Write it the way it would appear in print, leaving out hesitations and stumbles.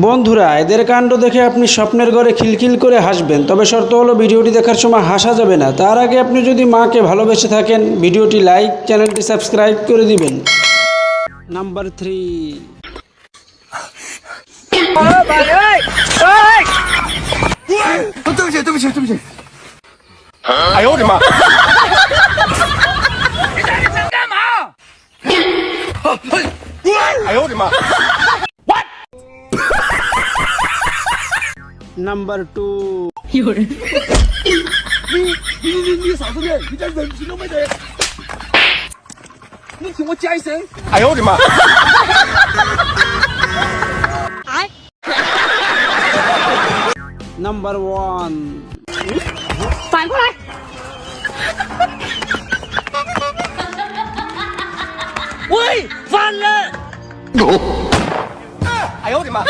বন্ধুরা, এদের কাণ্ড দেখে আপনি স্বপ্নের ঘরে খিলখিল করে হাসবেন, তবে শর্ত হলো ভিডিওটি দেখার সময় হাসা যাবে না। তার আগে আপনি যদি মাকে ভালোবেসে থাকেন, ভিডিওটি লাইক, চ্যানেলটি সাবস্ক্রাইব করে দিবেন। নাম্বার 3।哎呦我的妈！哎呦我的妈নাম্বার 2。你啥子人？你连人品都没得！你听我讲一声！哎呦我的妈নাম্বার 1。反过来。喂，犯人！哎呦我的妈！